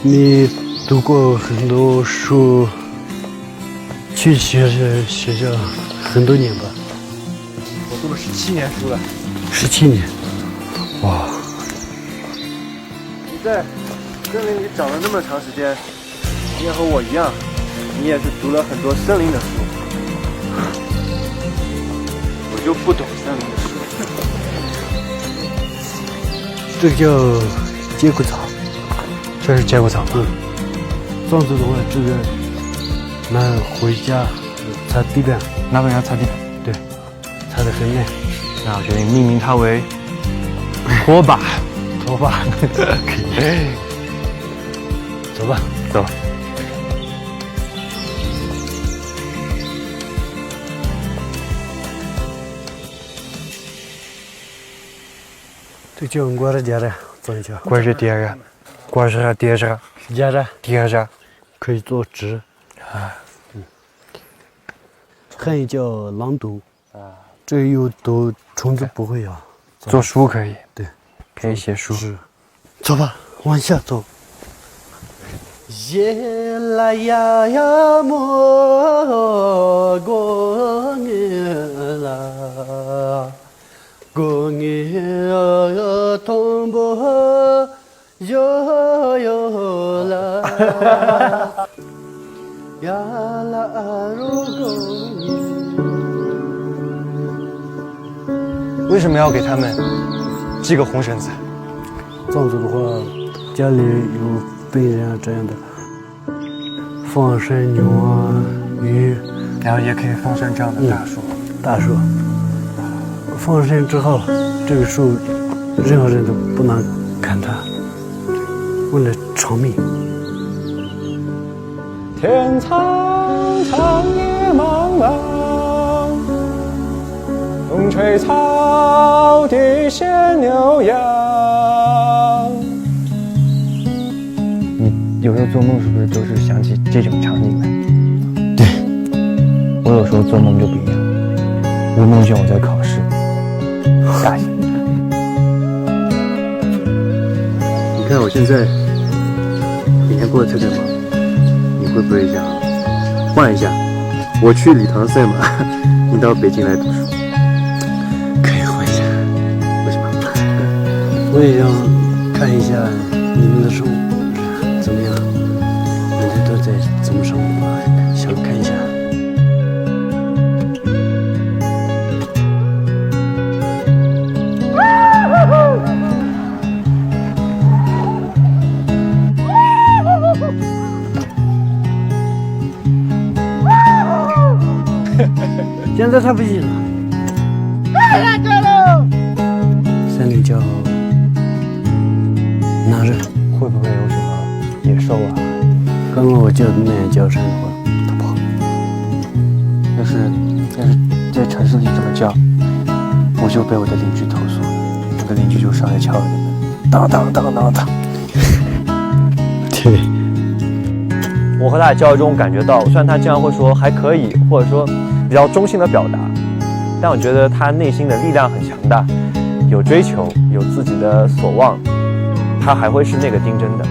你读过很多书，去学校很多年吧？我读了17年书了。17年，哇！你在森林里长了那么长时间，你也和我一样，你也是读了很多森林的书。我就不懂森林的书。这个叫接骨草，这是接骨草。壮族的话，这个拿回家擦地板，拿回家擦地板。对，擦得很亮。那我决定命名它为拖把。拖把，可以。走吧，走。这叫我的家的，怎么叫？我是爹着，我是爹着，家的爹着，可以做纸啊。汉语叫朗读啊，这有读虫子不会啊。做书可以，对，可以写书。走吧，往下走。夜来呀呀莫过年啦，过年同步悠悠啦，呀啦如过年。为什么要给他们系个红绳子？藏族的话，家里有病人啊这样的，放生牛啊、鱼，然后也可以放生这样的大树。大树，放生之后，这个树任何人都不能砍它，为了长命。天苍苍，野茫茫，风吹草低见牛羊。你有时候做梦是不是都是想起这种场景呢？对，我有时候做梦就不一样，我梦见我在考试，大写。你看我现在每天过得特别忙，你会不会想换一下？我去理塘赛马，你到北京来读书，可以换一下。为什么？我也想看一下你们的生活怎么样，每天都在怎么生活，想看一下。现在他不行了。森林叫男人，会不会有什么野兽啊？刚刚我叫的那样叫声的话，他跑。要是在城市里这么叫，我就被我的邻居投诉，我的邻居就上来敲我的门，当当当当当。对。我和他交流中感觉到，虽然他经常会说还可以，或者说比较中性的表达，但我觉得他内心的力量很强大，有追求，有自己的所望，他还会是那个丁真的。